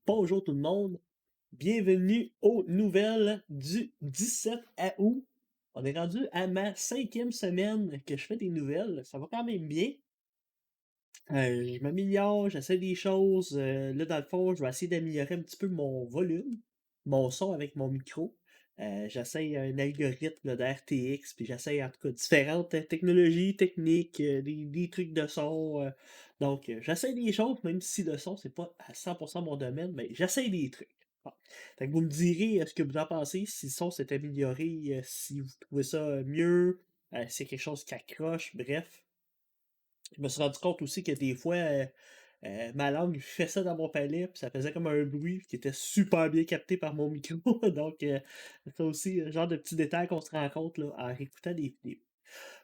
Bonjour tout le monde, bienvenue aux nouvelles du 17 août. On est rendu à ma cinquième semaine que je fais des nouvelles, ça va quand même bien. Je m'améliore, j'essaie des choses. Là, dans le fond, je vais essayer d'améliorer un petit peu mon volume, mon son avec mon micro. J'essaie un algorithme là, de RTX, puis j'essaie en tout cas différentes technologies, techniques, des trucs de son. J'essaie des choses, même si le son, c'est pas à 100% mon domaine, mais j'essaie des trucs. Bon. Fait que vous me direz ce que vous en pensez, si le son s'est amélioré, si vous trouvez ça mieux, si c'est quelque chose qui accroche, bref. Je me suis rendu compte aussi que des fois, ma langue fait ça dans mon palais, puis ça faisait comme un bruit qui était super bien capté par mon micro. Ça aussi, genre de petits détails qu'on se rend compte là, en réécoutant des vidéos.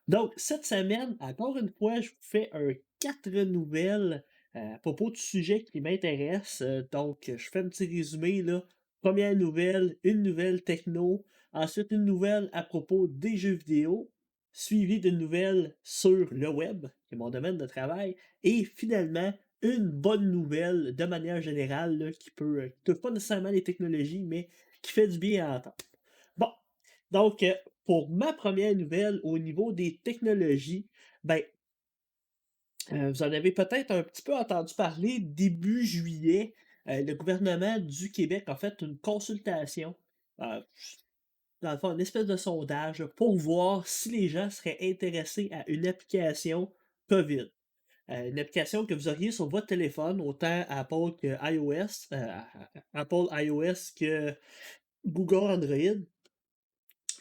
Donc, cette semaine, encore une fois, je vous fais un 4 nouvelles à propos du sujet qui m'intéresse. Je fais un petit résumé là. Première nouvelle, une nouvelle techno, ensuite une nouvelle à propos des jeux vidéo, suivie d'une nouvelle sur le web, qui est mon domaine de travail, et finalement, une bonne nouvelle de manière générale là, qui touche pas nécessairement les technologies, mais qui fait du bien à entendre. Bon, donc, pour ma première nouvelle au niveau des technologies, ben, vous en avez peut-être un petit peu entendu parler début juillet, le gouvernement du Québec a fait une consultation, heu, dans le fond, une espèce de sondage pour voir si les gens seraient intéressés à une application COVID. Une application que vous auriez sur votre téléphone, autant Apple que iOS, Apple iOS que Google Android.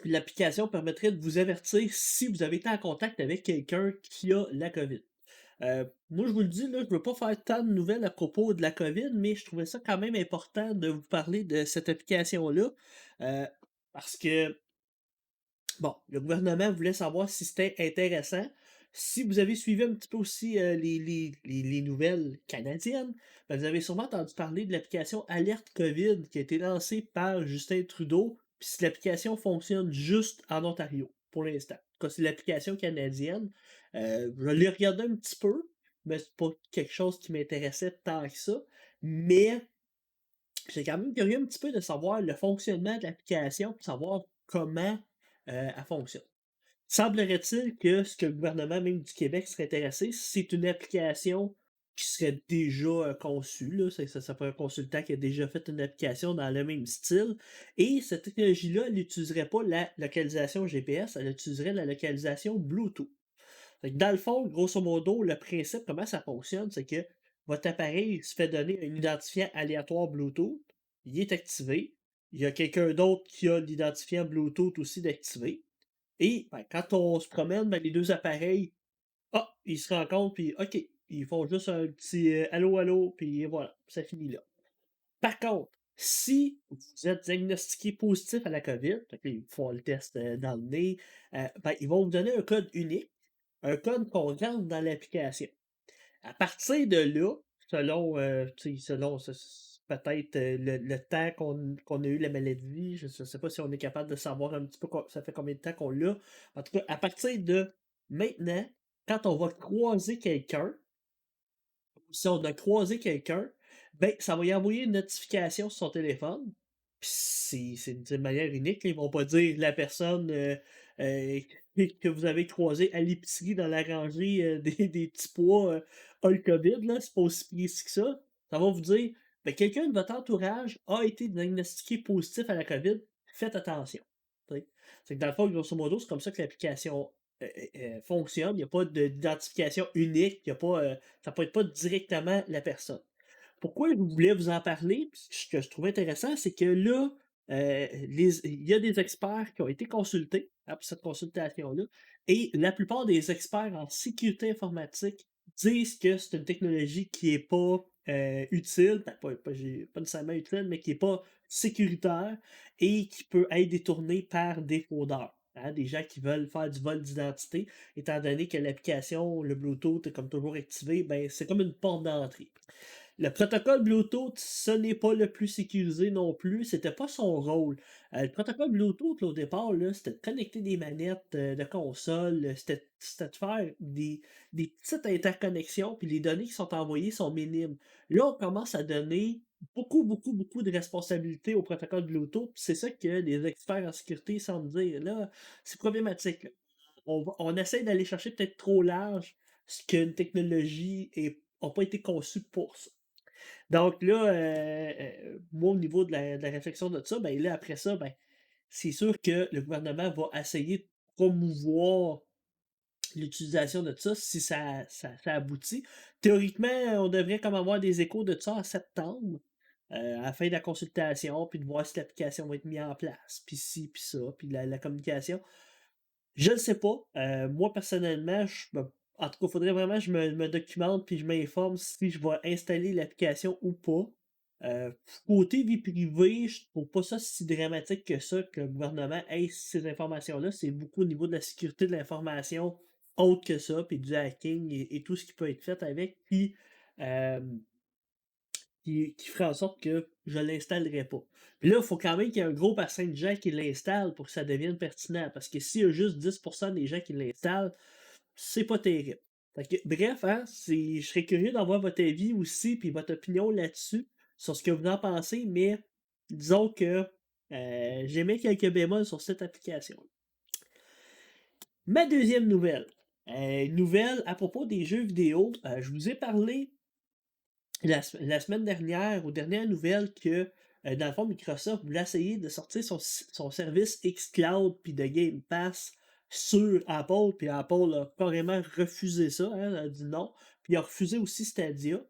L'application permettrait de vous avertir si vous avez été en contact avec quelqu'un qui a la COVID. Moi, je vous le dis, là, je ne veux pas faire tant de nouvelles à propos de la COVID, mais je trouvais ça quand même important de vous parler de cette application-là. euh, Parce que, bon, le gouvernement voulait savoir si c'était intéressant. Si vous avez suivi un petit peu aussi les nouvelles canadiennes, ben, vous avez sûrement entendu parler de l'application Alerte COVID qui a été lancée par Justin Trudeau. Puis si l'application fonctionne juste en Ontario pour l'instant. En tout cas, c'est l'application canadienne. Je l'ai regardé un petit peu, mais c'est pas quelque chose qui m'intéressait tant que ça. Mais j'étais quand même curieux un petit peu de savoir le fonctionnement de l'application, pour savoir comment elle fonctionne. Semblerait-il que ce que le gouvernement même du Québec serait intéressé, c'est une application qui serait déjà conçue. Là. Ça ferait un consultant qui a déjà fait une application dans le même style. Et cette technologie-là, elle n'utiliserait pas la localisation GPS, elle utiliserait la localisation Bluetooth. Fait que dans le fond, grosso modo, le principe, comment ça fonctionne, c'est que votre appareil se fait donner un identifiant aléatoire Bluetooth, il est activé. Il y a quelqu'un d'autre qui a l'identifiant Bluetooth aussi d'activer. Et ben, quand on se promène, ben, les 2 appareils, ils se rencontrent, puis OK, ils font juste un petit, «allô, allô», puis voilà, ça finit là. Par contre, si vous êtes diagnostiqué positif à la COVID, fait que là, ils vous font le test, dans le nez, ben, ils vont vous donner un code unique, un code qu'on rentre dans l'application. À partir de là, selon, tu sais, selon peut-être, le temps qu'on a eu la maladie, je ne sais pas si on est capable de savoir un petit peu ça fait combien de temps qu'on l'a. En tout cas, à partir de maintenant, quand on va croiser quelqu'un, si on a croisé quelqu'un, ben, ça va y envoyer une notification sur son téléphone. Puis c'est d'une manière unique, là, ils vont pas dire la personne, heu, que vous avez croisée à l'épicerie dans la rangée, des petits pois, a le COVID, là, c'est pas aussi précis que ça. Ça va vous dire: «Ben, quelqu'un de votre entourage a été diagnostiqué positif à la COVID, faites attention». Tu sais? C'est que dans le fond, grosso modo, c'est comme ça que l'application, fonctionne. Il y a pas d'identification unique, il y a pas, ça peut être pas directement la personne. Pourquoi je voulais vous en parler? Puis ce que je trouve intéressant, c'est que là, il y a des experts qui ont été consultés après cette consultation-là, et la plupart des experts en sécurité informatique disent que c'est une technologie qui est pas utile, ben, pas nécessairement utile, mais qui est pas sécuritaire et qui peut être détournée par des fraudeurs. Hein, des gens qui veulent faire du vol d'identité, étant donné que l'application, le Bluetooth est comme toujours activé, ben, c'est comme une porte d'entrée. Le protocole Bluetooth, ce n'est pas le plus sécurisé non plus, c'était pas son rôle. Le protocole Bluetooth, là, au départ, là, c'était de connecter des manettes, de console, c'était de faire des petites interconnexions, puis les données qui sont envoyées sont minimes. Là, on commence à donner beaucoup, beaucoup, beaucoup de responsabilités au protocole Bluetooth. C'est ça que les experts en sécurité semblent dire. Là, c'est problématique, là. On essaie d'aller chercher peut-être trop large ce qu'une technologie n'a pas été conçue pour ça. Donc là, moi, au niveau de la réflexion de ça, ben là, après ça, ben, c'est sûr que le gouvernement va essayer de promouvoir l'utilisation de ça si ça aboutit. Théoriquement, on devrait comme avoir des échos de ça en septembre, à la fin de la consultation, puis de voir si l'application va être mise en place, puis ci, puis ça, puis la communication. Je ne sais pas. Moi, personnellement, en tout cas, il faudrait vraiment que je me documente puis je m'informe si je vais installer l'application ou pas. Euh, Côté vie privée, je trouve pas ça si dramatique que ça que le gouvernement ait ces informations-là. C'est beaucoup au niveau de la sécurité de l'information autre que ça, puis du hacking et tout ce qui peut être fait avec, puis euh, qui ferait en sorte que je ne l'installerai pas. Puis là, il faut quand même qu'il y ait un gros bassin de gens qui l'installent pour que ça devienne pertinent. Parce que s'il y a juste 10% des gens qui l'installent, c'est pas terrible. Fait que, bref, hein, je serais curieux d'avoir votre avis aussi, puis votre opinion là-dessus, sur ce que vous en pensez, mais disons que j'aimais quelques bémols sur cette application. Ma deuxième nouvelle. Nouvelle à propos des jeux vidéo. Je vous ai parlé la semaine dernière, aux dernières nouvelles, que dans le fond, Microsoft voulait essayer de sortir son service xCloud puis de Game Pass sur Apple, puis Apple a carrément refusé ça, hein, a dit non, puis il a refusé aussi Stadia.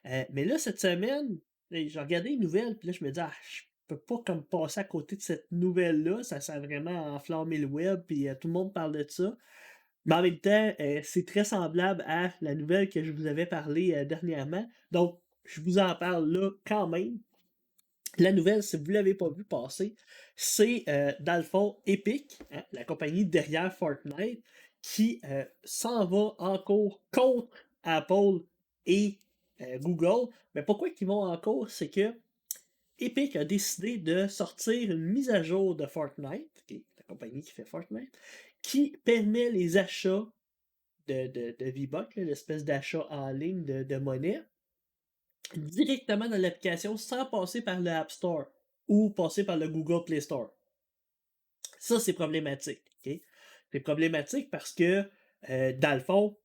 Mais là, cette semaine, j'ai regardé les nouvelles, puis là, je me dis, ah, je peux pas comme passer à côté de cette nouvelle-là, ça a vraiment enflammé le web, puis tout le monde parle de ça. Mais en même temps, c'est très semblable à la nouvelle que je vous avais parlé dernièrement. Donc, je vous en parle là quand même. La nouvelle, si vous ne l'avez pas vu passer, c'est dans le fond Epic, hein, la compagnie derrière Fortnite, qui s'en va en cours contre Apple et Google. Mais pourquoi ils vont en cours? C'est que Epic a décidé de sortir une mise à jour de Fortnite, qui est la compagnie qui fait Fortnite, qui permet les achats de V-Bucks, l'espèce d'achat en ligne de monnaie, directement dans l'application sans passer par le App Store ou passer par le Google Play Store. Ça, c'est problématique. Ok? C'est problématique parce que, dans le fond,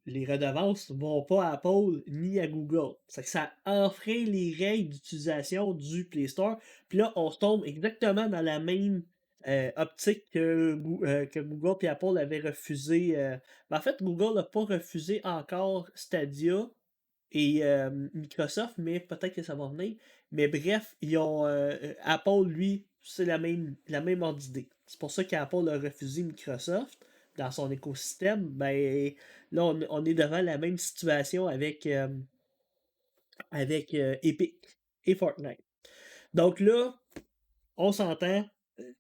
les redevances ne vont pas à Apple ni à Google. C'est que ça enfreint les règles d'utilisation du Play Store. Puis là, on se tombe exactement dans la même optique que Google et Apple avaient refusé. En fait, Google n'a pas refusé encore Stadia et Microsoft, mais peut-être que ça va venir. Mais bref, Apple, lui, c'est la même ordre d'idée. C'est pour ça qu'Apple a refusé Microsoft dans son écosystème. Ben, là, on est devant la même situation avec Epic et Fortnite. Donc là, on s'entend.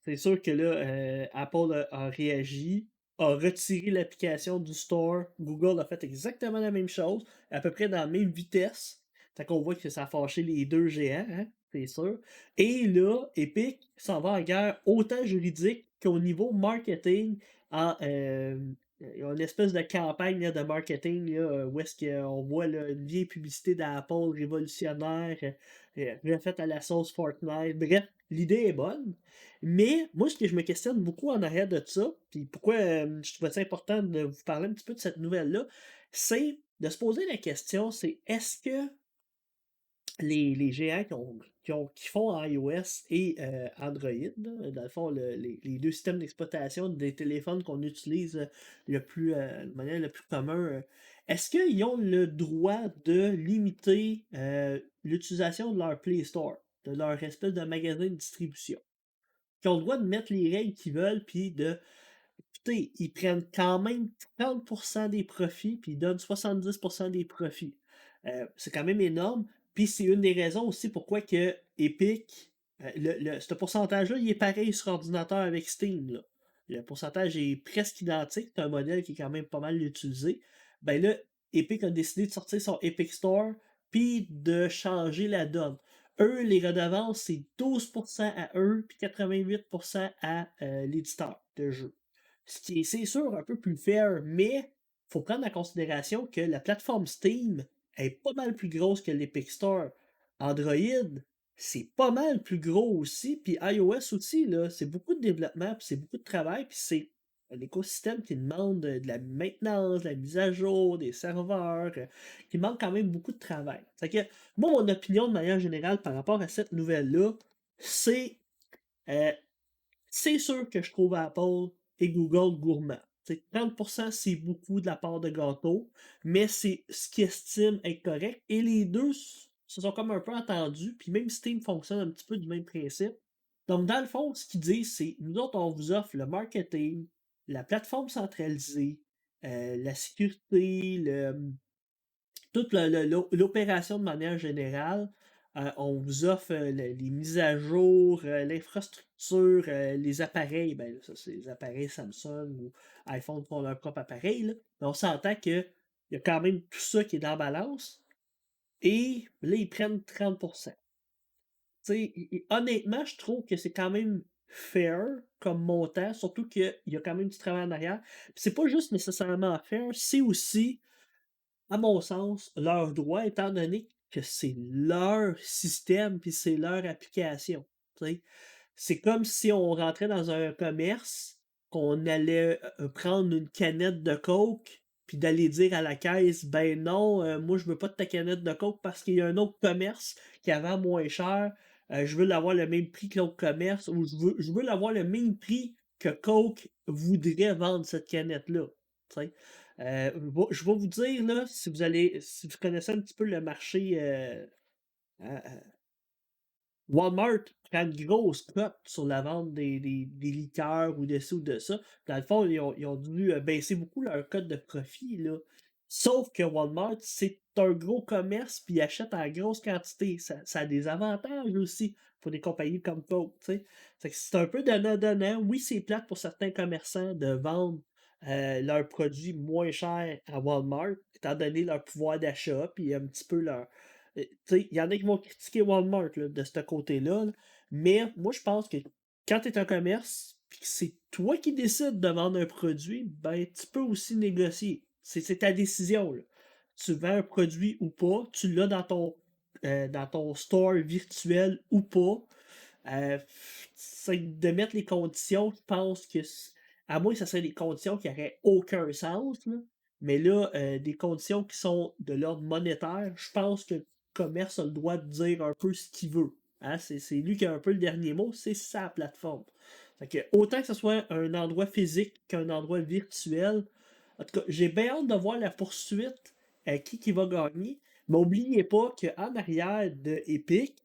C'est sûr que là, Apple a réagi, a retiré l'application du store. Google a fait exactement la même chose, à peu près dans la même vitesse. Fait qu'on voit que ça a fâché les deux géants, hein, c'est sûr. Et là, Epic s'en va en guerre autant juridique qu'au niveau marketing. Il y a une espèce de campagne là, de marketing là, où est-ce qu'on voit là, une vieille publicité d'Apple révolutionnaire, refaite à la sauce Fortnite. Bref, l'idée est bonne, mais moi, ce que je me questionne beaucoup en arrière de ça, puis pourquoi je trouvais ça important de vous parler un petit peu de cette nouvelle-là, c'est de se poser la question, c'est est-ce que les géants qui font iOS et Android, là, dans le fond, les deux systèmes d'exploitation des téléphones qu'on utilise de manière le plus commun, est-ce qu'ils ont le droit de limiter l'utilisation de leur Play Store, de leur espèce de magasin de distribution? Qui ont le droit de mettre les règles qu'ils veulent, puis de. Écoutez, ils prennent quand même 30% des profits, puis ils donnent 70% des profits. C'est quand même énorme. Puis c'est une des raisons aussi pourquoi que Epic, ce pourcentage-là, il est pareil sur ordinateur avec Steam. Là. Le pourcentage est presque identique. C'est un modèle qui est quand même pas mal utilisé. Ben là, Epic a décidé de sortir son Epic Store, puis de changer la donne. Eux, les redevances, c'est 12% à eux, puis 88% à l'éditeur de jeu. Ce qui est, c'est sûr, un peu plus fair, mais il faut prendre en considération que la plateforme Steam est pas mal plus grosse que l'Epic Store. Android, c'est pas mal plus gros aussi, puis iOS aussi, là, c'est beaucoup de développement, puis c'est beaucoup de travail, puis c'est un écosystème qui demande de la maintenance, de la mise à jour, des serveurs, qui demande quand même beaucoup de travail. Fait que, moi, mon opinion de manière générale par rapport à cette nouvelle-là, c'est euh, c'est sûr que je trouve Apple et Google gourmands. T'sais, 30% c'est beaucoup de la part de gâteau, mais c'est ce qu'ils estiment être correct. Et les deux se sont comme un peu entendus, puis même Steam fonctionne un petit peu du même principe. Donc, dans le fond, ce qu'ils disent, c'est nous autres, on vous offre le marketing, la plateforme centralisée, la sécurité, toute l'opération de manière générale. On vous offre les mises à jour, l'infrastructure, les appareils. Ben, ça, c'est les appareils Samsung ou iPhone qui ont leur propre appareil. Là. Mais on s'entend qu'il y a quand même tout ça qui est dans la balance. Et là, ils prennent 30%. Honnêtement, je trouve que c'est quand même fair comme montant, surtout qu'il y a quand même du travail en arrière. Puis c'est pas juste nécessairement fair, c'est aussi à mon sens, leur droit, étant donné que c'est leur système puis c'est leur application. Tu sais. C'est comme si on rentrait dans un commerce, qu'on allait prendre une canette de Coke, puis d'aller dire à la caisse, ben non, moi je veux pas de ta canette de Coke parce qu'il y a un autre commerce qui la vend moins cher. Je veux l'avoir le même prix que l'autre commerce, ou je veux l'avoir le même prix que Coke voudrait vendre cette canette-là. Tu sais. Je vais vous dire, là, si vous connaissez un petit peu le marché, euh, Walmart prend une grosse cote sur la vente des liqueurs ou de ci ou de ça. Dans le fond, ils ont dû baisser beaucoup leur cote de profit, là. Sauf que Walmart, c'est un gros commerce, puis ils achètent en grosse quantité. Ça a des avantages aussi pour des compagnies comme Coke, tu sais. Fait que c'est un peu donnant-donnant. Oui, c'est plate pour certains commerçants de vendre leurs produits moins chers à Walmart, étant donné leur pouvoir d'achat, puis un petit peu leur, il y en a qui vont critiquer Walmart là, de ce côté-là, là, mais moi, je pense que quand tu es un commerce, puis que c'est toi qui décides de vendre un produit, ben, tu peux aussi négocier. C'est ta décision. Là. Tu vends un produit ou pas, tu l'as dans ton store virtuel ou pas. C'est de mettre les conditions, je pense que, à moins que ce serait des conditions qui n'auraient aucun sens, là, mais là, des conditions qui sont de l'ordre monétaire, je pense que le commerce a le droit de dire un peu ce qu'il veut. Hein. C'est lui qui a un peu le dernier mot, c'est sa plateforme. Fait que, autant que ce soit un endroit physique qu'un endroit virtuel, en tout cas, j'ai bien hâte de voir la poursuite, qui va gagner. Mais n'oubliez pas qu'en arrière de Epic,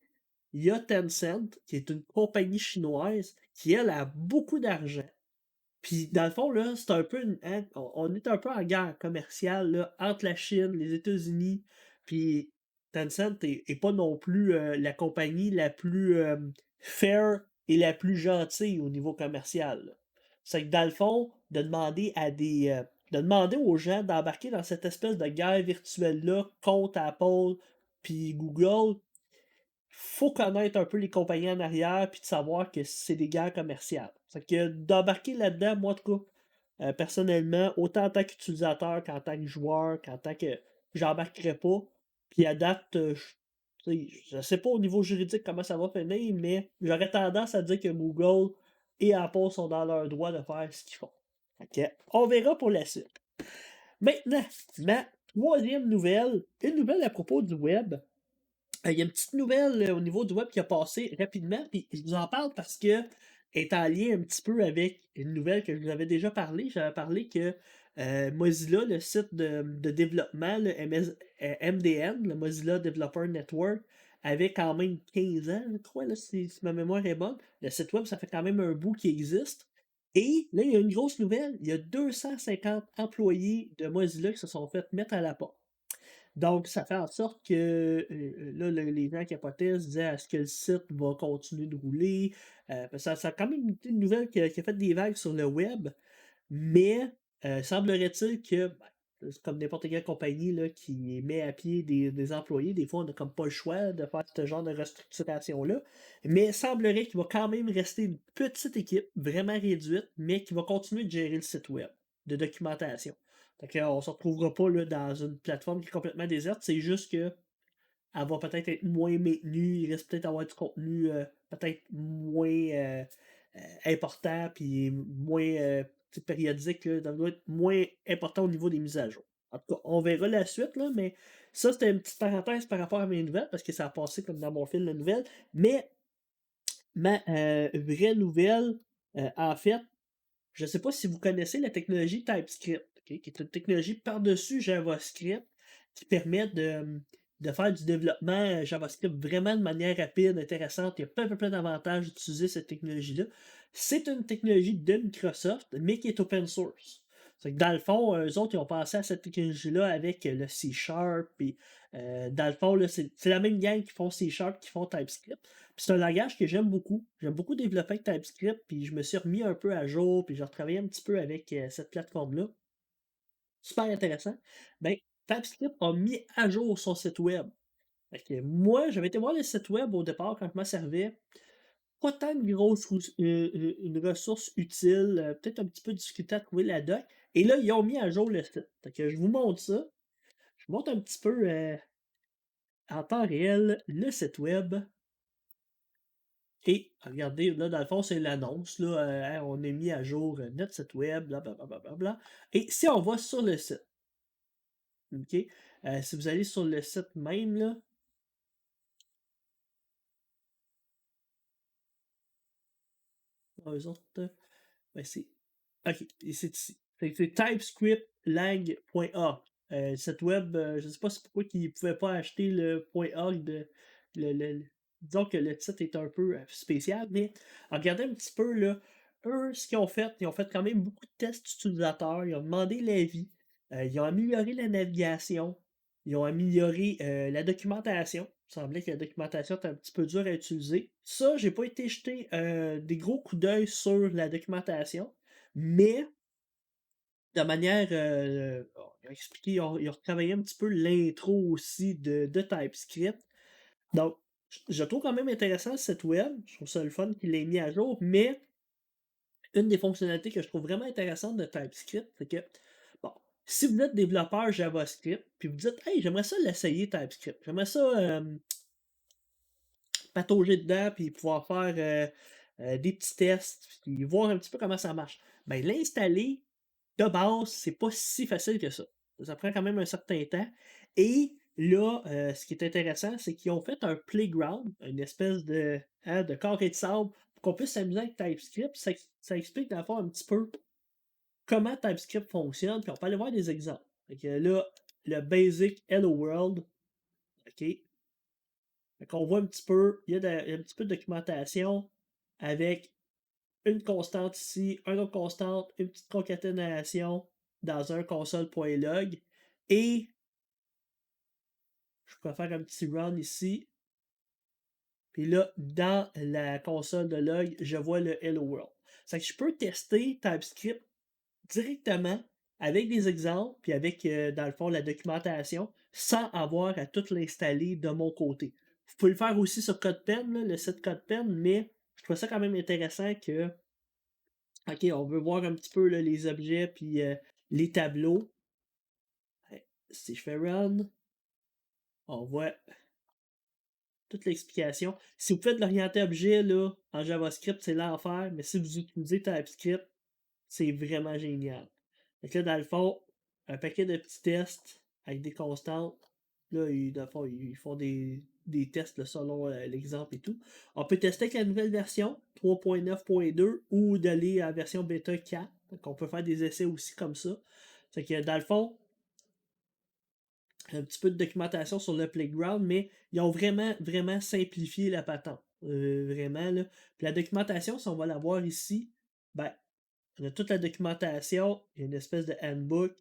il y a Tencent, qui est une compagnie chinoise, qui, elle, a beaucoup d'argent. Puis, dans le fond, là, c'est un peu hein, on est un peu en guerre commerciale là, entre la Chine, les États-Unis, puis Tencent est pas non plus la compagnie la plus fair et la plus gentille au niveau commercial. Là. C'est que dans le fond, de demander aux gens d'embarquer dans cette espèce de guerre virtuelle-là contre Apple puis Google, faut connaître un peu les compagnies en arrière puis de savoir que c'est des guerres commerciales. C'est que d'embarquer là-dedans, moi en tout cas, personnellement, autant en tant qu'utilisateur qu'en tant que joueur, qu'en tant que j'embarquerai pas. Puis à date, je sais pas au niveau juridique comment ça va finir, mais j'aurais tendance à dire que Google et Apple sont dans leur droit de faire ce qu'ils font. Fait que, on verra pour la suite. Maintenant, ma troisième nouvelle, une nouvelle à propos du web. Il y a une petite nouvelle au niveau du web qui a passé rapidement, puis je vous en parle parce que est en lien un petit peu avec une nouvelle que je vous avais déjà parlé. J'avais parlé que Mozilla, le site de développement, le MDN, le Mozilla Developer Network, avait quand même 15 ans, je crois, là, si ma mémoire est bonne. Le site web, ça fait quand même un bout qui existe. Et là, il y a une grosse nouvelle. Il y a 250 employés de Mozilla qui se sont fait mettre à la porte. Donc, ça fait en sorte que là, les gens capotaient, se disaient est-ce que le site va continuer de rouler? Ça a quand même été une nouvelle qui a fait des vagues sur le web, mais semblerait-il que, ben, c'est comme n'importe quelle compagnie là, qui met à pied des employés, des fois on n'a comme pas le choix de faire ce genre de restructuration-là, mais semblerait qu'il va quand même rester une petite équipe, vraiment réduite, mais qui va continuer de gérer le site web de documentation. Fait qu'on ne se retrouvera pas là, dans une plateforme qui est complètement déserte, c'est juste que elle va peut-être être moins maintenue, il risque peut-être d'avoir du contenu peut-être moins important, puis moins tu sais, périodique, là, ça doit être moins important au niveau des mises à jour. En tout cas, on verra la suite, là, mais ça, c'était une petite parenthèse par rapport à mes nouvelles, parce que ça a passé comme dans mon fil de nouvelles. Mais ma vraie nouvelle, en fait, je ne sais pas si vous connaissez la technologie TypeScript, ok, qui est une technologie par-dessus JavaScript qui permet de faire du développement JavaScript vraiment de manière rapide, intéressante. Il y a plein, plein, plein d'avantages d'utiliser cette technologie-là. C'est une technologie de Microsoft, mais qui est open source. C'est que dans le fond, eux autres, ils ont pensé à cette technologie-là avec le C Sharp. Puis, dans le fond, là, c'est la même gang qui font C Sharp, qui font TypeScript. Puis c'est un langage que j'aime beaucoup. J'aime beaucoup développer avec TypeScript, puis je me suis remis un peu à jour, puis j'ai retravaillé un petit peu avec cette plateforme-là. Super intéressant. Ben, TypeScript a mis à jour son site web. Fait que moi, j'avais été voir le site web au départ quand je m'en servais. Pas tant une grosse une ressource utile, peut-être un petit peu de difficulté à trouver la doc. Et là, ils ont mis à jour le site. Fait que je vous montre ça. Je vous montre un petit peu en temps réel le site web. Et regardez, là, dans le fond, c'est l'annonce. Là, hein, on a mis à jour notre site web, blablabla. Et si on va sur le site, OK? Si vous allez sur le site même, là, eux autres, ben c'est. OK, et c'est ici. C'est typescriptlang.org. Le site web, je ne sais pas c'est pourquoi ils ne pouvaient pas acheter le .org de. Disons que le titre est un peu spécial, mais regardez un petit peu là. Eux, ce qu'ils ont fait, ils ont fait quand même beaucoup de tests utilisateurs, ils ont demandé l'avis, ils ont amélioré la navigation, ils ont amélioré la documentation. Il semblait que la documentation était un petit peu dure à utiliser. Ça, j'ai pas été jeter des gros coups d'œil sur la documentation, mais de manière, ils ont expliqué, ils ont retravaillé un petit peu l'intro aussi de TypeScript. Donc, je trouve quand même intéressant le site web. Je trouve ça le fun qu'il l'ait mis à jour, mais une des fonctionnalités que je trouve vraiment intéressante de TypeScript, c'est que, bon, si vous êtes développeur JavaScript, puis vous dites, hey, j'aimerais ça l'essayer TypeScript, j'aimerais ça patauger dedans, puis pouvoir faire des petits tests, puis voir un petit peu comment ça marche. Ben, l'installer de base, c'est pas si facile que ça. Ça prend quand même un certain temps. Et là, ce qui est intéressant, c'est qu'ils ont fait un playground, une espèce de carré de sable, pour qu'on puisse s'amuser avec TypeScript. Ça explique dans le fond un petit peu comment TypeScript fonctionne, puis on peut aller voir des exemples. Fait que là, le basic Hello World, OK? Fait qu'on voit un petit peu, il y a un petit peu de documentation avec une constante ici, une autre constante, une petite concaténation dans un console.log. Et je peux faire un petit run ici. Puis là, dans la console de log, je vois le Hello World. C'est que je peux tester TypeScript directement avec des exemples, puis avec, dans le fond, la documentation, sans avoir à tout l'installer de mon côté. Vous pouvez le faire aussi sur CodePen, là, le site CodePen, mais je trouve ça quand même intéressant que OK, on veut voir un petit peu là, les objets puis les tableaux. Ouais, si je fais run, on voit toute l'explication. Si vous faites de l'orienté objet là, en JavaScript, c'est l'enfer, mais si vous utilisez TypeScript, c'est vraiment génial. Donc là, dans le fond, un paquet de petits tests avec des constantes. Là, dans le fond, ils font des tests là, selon l'exemple et tout. On peut tester avec la nouvelle version 3.9.2 ou d'aller à la version bêta 4. Donc, on peut faire des essais aussi comme ça. C'est que dans le fond, un petit peu de documentation sur le playground, mais ils ont vraiment, vraiment simplifié la patente. Vraiment, là. Puis la documentation, si on va la voir ici, ben, on a toute la documentation, il y a une espèce de handbook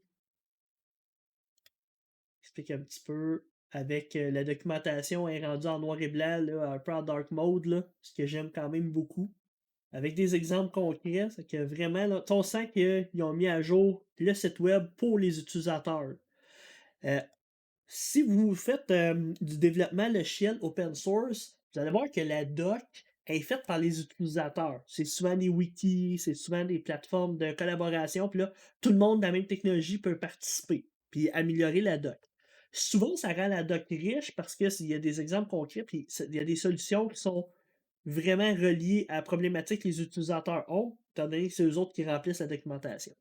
qui explique un petit peu avec la documentation est rendue en noir et blanc, là, un peu en dark mode, là, ce que j'aime quand même beaucoup. Avec des exemples concrets, c'est que vraiment, là, on sent qu'ils ont mis à jour le site web pour les utilisateurs. Euh, Si vous faites du développement logiciel open source, vous allez voir que la doc est faite par les utilisateurs. C'est souvent des wikis, c'est souvent des plateformes de collaboration, puis là, tout le monde de la même technologie peut participer, puis améliorer la doc. Souvent, ça rend la doc riche parce que s'il y a des exemples concrets, puis il y a des solutions qui sont vraiment reliées à la problématique que les utilisateurs ont, étant donné que c'est eux autres qui remplissent la documentation.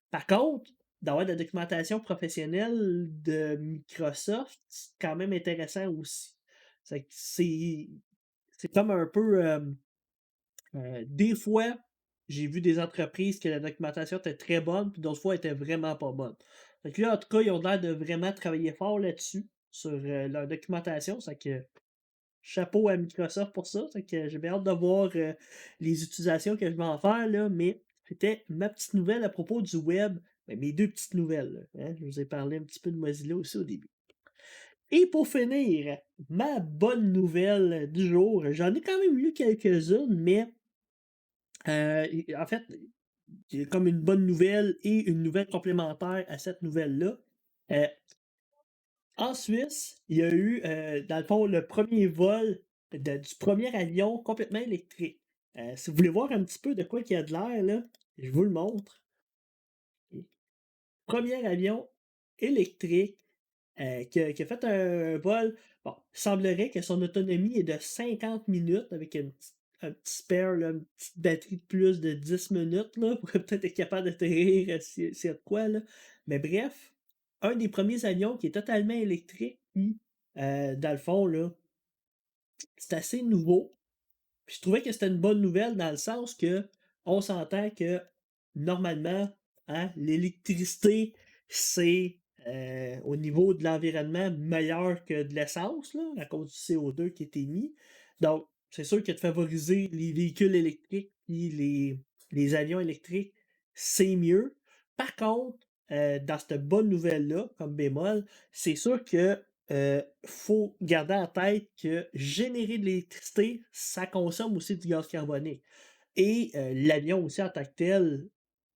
Par contre, d'avoir de la documentation professionnelle de Microsoft, c'est quand même intéressant aussi. C'est comme un peu, des fois, j'ai vu des entreprises que la documentation était très bonne, puis d'autres fois, elle était vraiment pas bonne. Fait que là, en tout cas, ils ont l'air de vraiment travailler fort là-dessus, sur, leur documentation. C'est que chapeau à Microsoft pour ça. Fait que j'ai bien hâte de voir, les utilisations que je vais en faire, là, mais c'était ma petite nouvelle à propos du web. Ben, mes 2 petites nouvelles, là, hein. Je vous ai parlé un petit peu de Mozilla aussi au début. Et pour finir, ma bonne nouvelle du jour, j'en ai quand même lu quelques-unes, mais en fait, il y a comme une bonne nouvelle et une nouvelle complémentaire à cette nouvelle-là. Euh, En Suisse, il y a eu, dans le fond, le premier vol du premier avion complètement électrique. Si vous voulez voir un petit peu de quoi il y a de l'air, là, je vous le montre. Premier avion électrique qui a fait un vol. Bon, il semblerait que son autonomie est de 50 minutes avec un petit spare, là, une petite batterie de plus de 10 minutes là, pour peut-être être capable d'atterrir s'il y a de quoi. Là. Mais bref, un des premiers avions qui est totalement électrique, puis dans le fond, là, c'est assez nouveau. Puis je trouvais que c'était une bonne nouvelle dans le sens que on s'entend que normalement, hein, l'électricité, c'est au niveau de l'environnement meilleur que de l'essence, là, à cause du CO2 qui est émis. Donc, c'est sûr que de favoriser les véhicules électriques et les avions électriques, c'est mieux. Par contre, dans cette bonne nouvelle-là, comme bémol, c'est sûr que faut garder en tête que générer de l'électricité, ça consomme aussi du gaz carboné. Et l'avion aussi en tant que tel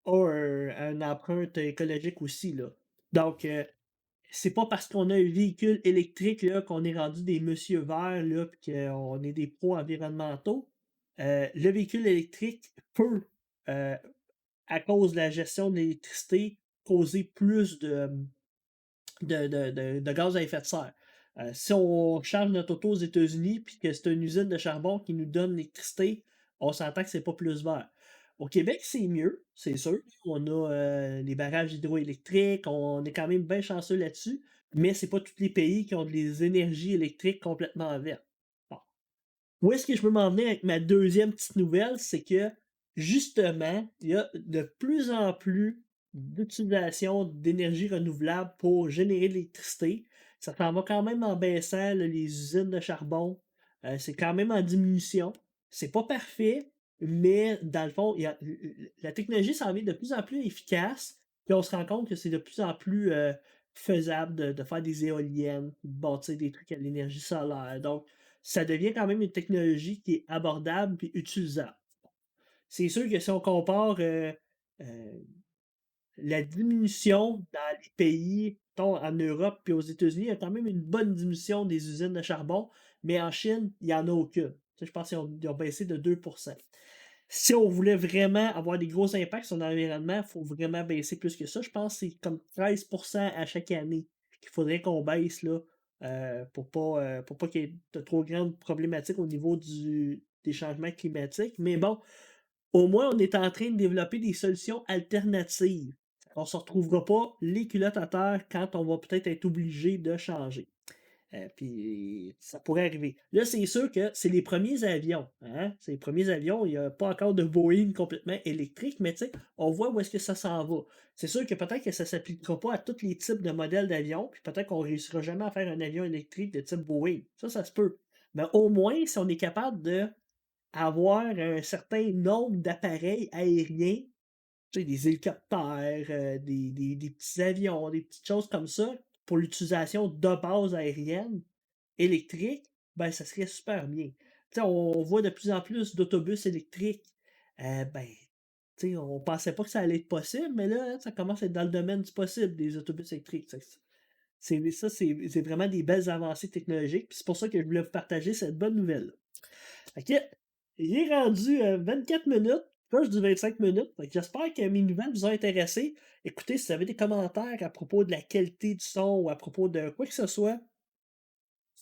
a une empreinte écologique aussi, là. Donc, c'est pas parce qu'on a un véhicule électrique là, qu'on est rendu des monsieur verts, là, puis qu'on est des pros environnementaux. Le véhicule électrique peut, euh, à cause de la gestion de l'électricité, causer plus de gaz à effet de serre. Si on charge notre auto aux États-Unis puis que c'est une usine de charbon qui nous donne l'électricité, on s'entend que c'est pas plus vert. Au Québec, c'est mieux, c'est sûr. On a les barrages hydroélectriques, on est quand même bien chanceux là-dessus, mais c'est pas tous les pays qui ont des énergies électriques complètement vertes. Bon. Où est-ce que je veux m'en venir avec ma deuxième petite nouvelle? C'est que, justement, il y a de plus en plus d'utilisation d'énergie renouvelable pour générer de l'électricité. Ça s'en va quand même en baissant, là, les usines de charbon. C'est quand même en diminution. C'est pas parfait, mais dans le fond, la technologie s'en vient de plus en plus efficace. Puis on se rend compte que c'est de plus en plus faisable de faire des éoliennes, de bâtir des trucs à l'énergie solaire. Donc, ça devient quand même une technologie qui est abordable et utilisable. C'est sûr que si on compare euh, la diminution dans les pays, mettons, en Europe et aux États-Unis, il y a quand même une bonne diminution des usines de charbon, mais en Chine, il n'y en a aucune. Tu sais, je pense qu'ils ont baissé de 2%. Si on voulait vraiment avoir des gros impacts sur l'environnement, il faut vraiment baisser plus que ça. Je pense que c'est comme 13% à chaque année qu'il faudrait qu'on baisse là, pour pas qu'il y ait de trop grandes problématiques au niveau des changements climatiques. Mais bon, au moins, on est en train de développer des solutions alternatives. On ne se retrouvera pas les culottes à terre quand on va peut-être être obligé de changer. Puis ça pourrait arriver. Là, c'est sûr que c'est les premiers avions. Hein? C'est les premiers avions. Il n'y a pas encore de Boeing complètement électrique, mais tu sais, on voit où est-ce que ça s'en va. C'est sûr que peut-être que ça ne s'appliquera pas à tous les types de modèles d'avions, puis peut-être qu'on ne réussira jamais à faire un avion électrique de type Boeing. Ça se peut. Mais au moins, si on est capable d'avoir un certain nombre d'appareils aériens, tu sais, des hélicoptères, des petits avions, des petites choses comme ça, pour l'utilisation de base aérienne électrique, ben, ça serait super bien. Tu sais, on voit de plus en plus d'autobus électriques. Ben, tu sais, on pensait pas que ça allait être possible, mais là, ça commence à être dans le domaine du possible, des autobus électriques. C'est vraiment des belles avancées technologiques. Puis c'est pour ça que je voulais vous partager cette bonne nouvelle-là. OK, il est rendu 24 minutes. proche du 25 minutes. Fait que j'espère que mes nouvelles vous ont intéressé. Écoutez, si vous avez des commentaires à propos de la qualité du son ou à propos de quoi que ce soit,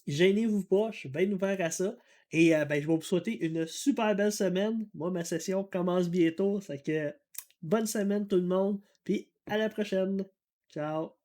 gênez-vous pas, je suis bien ouvert à ça. Et ben, je vais vous souhaiter une super belle semaine. Moi, ma session commence bientôt. Fait que bonne semaine tout le monde. Puis à la prochaine. Ciao.